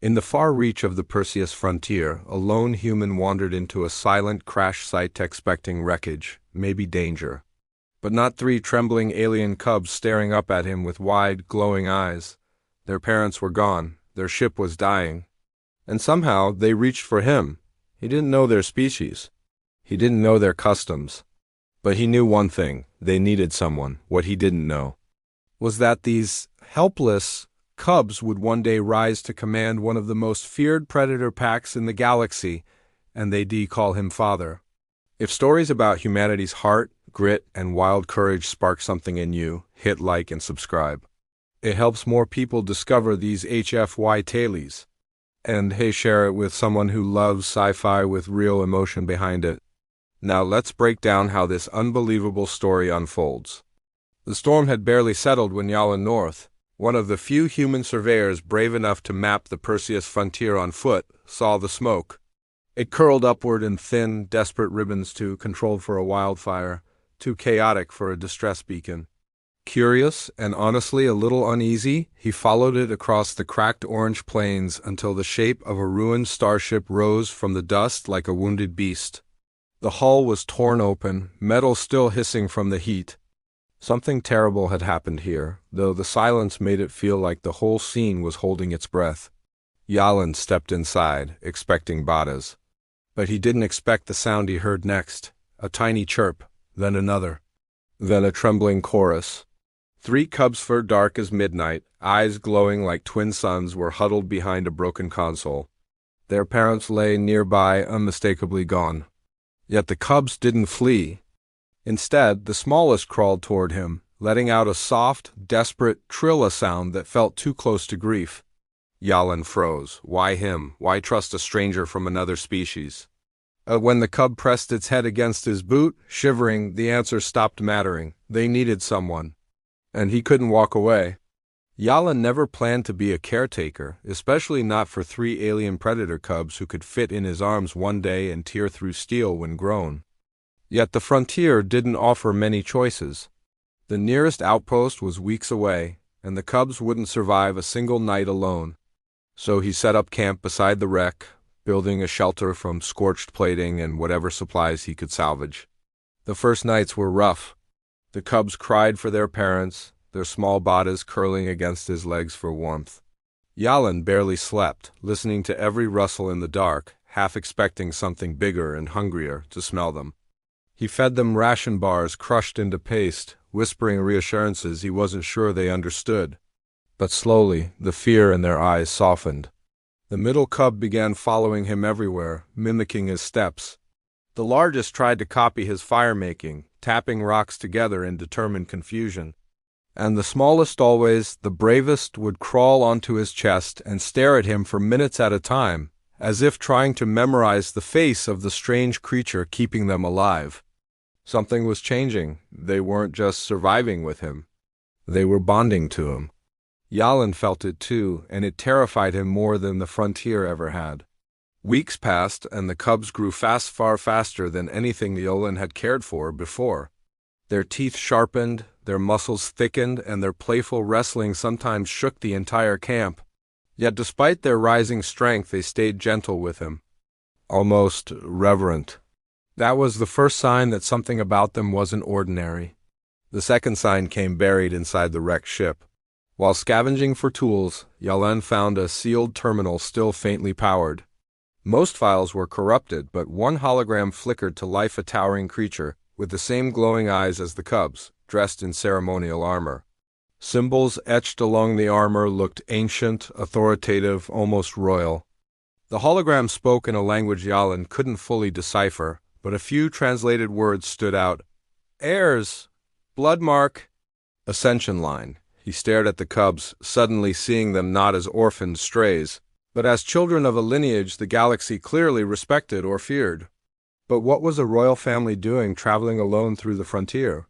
In the far reach of the Perseus Frontier, a lone human wandered into a silent crash site expecting wreckage, maybe danger. But not three trembling alien cubs staring up at him with wide, glowing eyes. Their parents were gone, their ship was dying. And somehow they reached for him. He didn't know their species. He didn't know their customs. But he knew one thing: they needed someone. What he didn't know was that these helpless cubs would one day rise to command one of the most feared predator packs in the galaxy, and they'd call him father. If stories about humanity's heart, grit, and wild courage spark something in you, hit like and subscribe. It helps more people discover these hfyTales. And hey, share it with someone who loves sci-fi with real emotion behind it. Now let's break down how this unbelievable story unfolds. The storm had barely settled when Jalen North, one of the few human surveyors brave enough to map the Perseus Frontier on foot, saw the smoke. It curled upward in thin, desperate ribbons too controlled for a wildfire, too chaotic for a distress beacon. Curious and honestly a little uneasy, he followed it across the cracked orange plains until the shape of a ruined starship rose from the dust like a wounded beast. The hull was torn open, metal still hissing from the heat. Something terrible had happened here, though the silence made it feel like the whole scene was holding its breath. Jalen stepped inside, expecting Badas. But he didn't expect the sound he heard next: a tiny chirp, then another, then a trembling chorus. Three cubs, fur dark as midnight, eyes glowing like twin suns, were huddled behind a broken console. Their parents lay nearby, unmistakably gone. Yet the cubs didn't flee. Instead, the smallest crawled toward him, letting out a soft, desperate trilla sound that felt too close to grief. Jalen froze. Why him? Why trust a stranger from another species? When the cub pressed its head against his boot, shivering, the answer stopped mattering. They needed someone. And he couldn't walk away. Jalen never planned to be a caretaker, especially not for three alien predator cubs who could fit in his arms one day and tear through steel when grown. Yet the frontier didn't offer many choices. The nearest outpost was weeks away, and the cubs wouldn't survive a single night alone. So he set up camp beside the wreck, building a shelter from scorched plating and whatever supplies he could salvage. The first nights were rough. The cubs cried for their parents, their small bodies curling against his legs for warmth. Jalen barely slept, listening to every rustle in the dark, half expecting something bigger and hungrier to smell them. He fed them ration bars crushed into paste, whispering reassurances he wasn't sure they understood. But slowly, the fear in their eyes softened. The middle cub began following him everywhere, mimicking his steps. The largest tried to copy his fire-making, tapping rocks together in determined confusion. And the smallest, always the bravest, would crawl onto his chest and stare at him for minutes at a time, as if trying to memorize the face of the strange creature keeping them alive. Something was changing. They weren't just surviving with him. They were bonding to him. Jalen felt it too, and it terrified him more than the frontier ever had. Weeks passed, and the cubs grew fast, far faster than anything Jalen had cared for before. Their teeth sharpened, their muscles thickened, and their playful wrestling sometimes shook the entire camp. Yet despite their rising strength, they stayed gentle with him, almost reverent. That was the first sign that something about them wasn't ordinary. The second sign came buried inside the wrecked ship. While scavenging for tools, Jalen found a sealed terminal still faintly powered. Most files were corrupted, but one hologram flickered to life, a towering creature, with the same glowing eyes as the cubs, dressed in ceremonial armor. Symbols etched along the armor looked ancient, authoritative, almost royal. The hologram spoke in a language Jalen couldn't fully decipher, but a few translated words stood out. Heirs, blood mark, ascension line. He stared at the cubs, suddenly seeing them not as orphaned strays, but as children of a lineage the galaxy clearly respected or feared. But what was a royal family doing traveling alone through the frontier?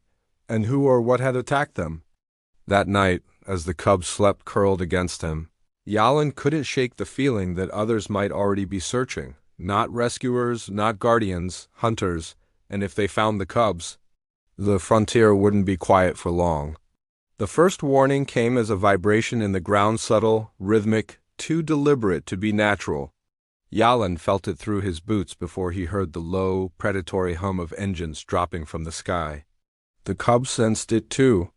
And who or what had attacked them? That night, as the cubs slept curled against him, Jalen couldn't shake the feeling that others might already be searching. Not rescuers, not guardians, hunters, and if they found the cubs, the frontier wouldn't be quiet for long. The first warning came as a vibration in the ground, subtle, rhythmic, too deliberate to be natural. Jalen felt it through his boots before he heard the low, predatory hum of engines dropping from the sky. The cubs sensed it too.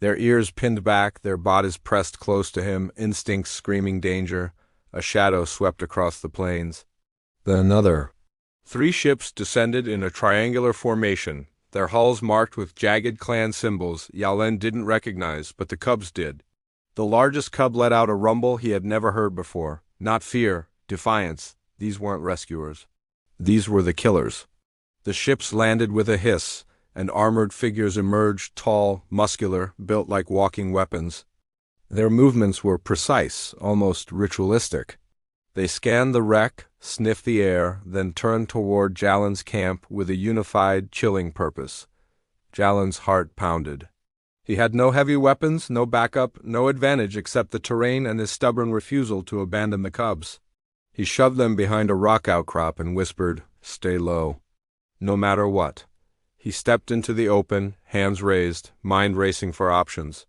Their ears pinned back, their bodies pressed close to him, instincts screaming danger. A shadow swept across the plains. Then another. 3 ships descended in a triangular formation, their hulls marked with jagged clan symbols Jalen didn't recognize, but the cubs did. The largest cub let out a rumble he had never heard before. Not fear, defiance. These weren't rescuers. These were the killers. The ships landed with a hiss, and armored figures emerged, tall, muscular, built like walking weapons. Their movements were precise, almost ritualistic. They scanned the wreck, sniffed the air, then turned toward Jalen's camp with a unified, chilling purpose. Jalen's heart pounded. He had no heavy weapons, no backup, no advantage except the terrain and his stubborn refusal to abandon the cubs. He shoved them behind a rock outcrop and whispered, "Stay low." No matter what. He stepped into the open, hands raised, mind racing for options.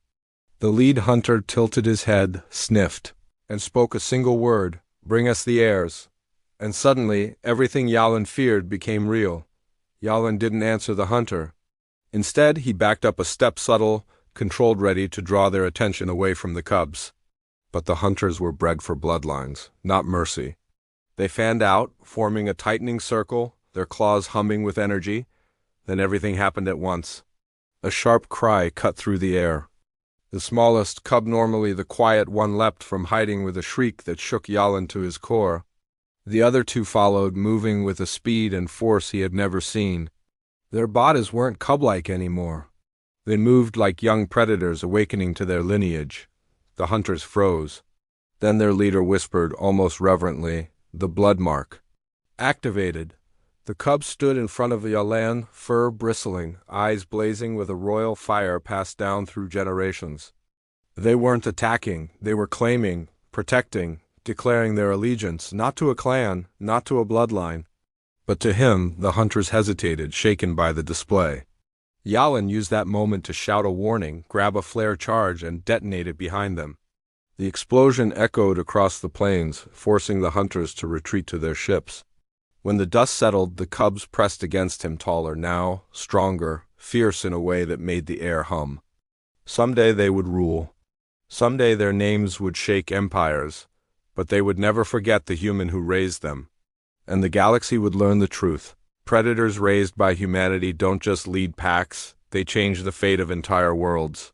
The lead hunter tilted his head, sniffed, and spoke a single word, "Bring us the heirs." And suddenly, everything Jalen feared became real. Jalen didn't answer the hunter. Instead, he backed up a step, subtle, controlled, ready to draw their attention away from the cubs. But the hunters were bred for bloodlines, not mercy. They fanned out, forming a tightening circle, their claws humming with energy. Then everything happened at once. A sharp cry cut through the air. The smallest cub, normally the quiet one, leapt from hiding with a shriek that shook Jalen to his core. The other 2 followed, moving with a speed and force he had never seen. Their bodies weren't cub-like anymore. They moved like young predators awakening to their lineage. The hunters froze. Then their leader whispered, almost reverently, "The blood mark." Activated. The cubs stood in front of Jalen, fur bristling, eyes blazing with a royal fire passed down through generations. They weren't attacking, they were claiming, protecting, declaring their allegiance, not to a clan, not to a bloodline. But to him, the hunters hesitated, shaken by the display. Jalen used that moment to shout a warning, grab a flare charge, and detonate it behind them. The explosion echoed across the plains, forcing the hunters to retreat to their ships. When the dust settled, the cubs pressed against him, taller now, stronger, fierce in a way that made the air hum. Someday they would rule. Someday their names would shake empires, but they would never forget the human who raised them. And the galaxy would learn the truth. Predators raised by humanity don't just lead packs, they change the fate of entire worlds.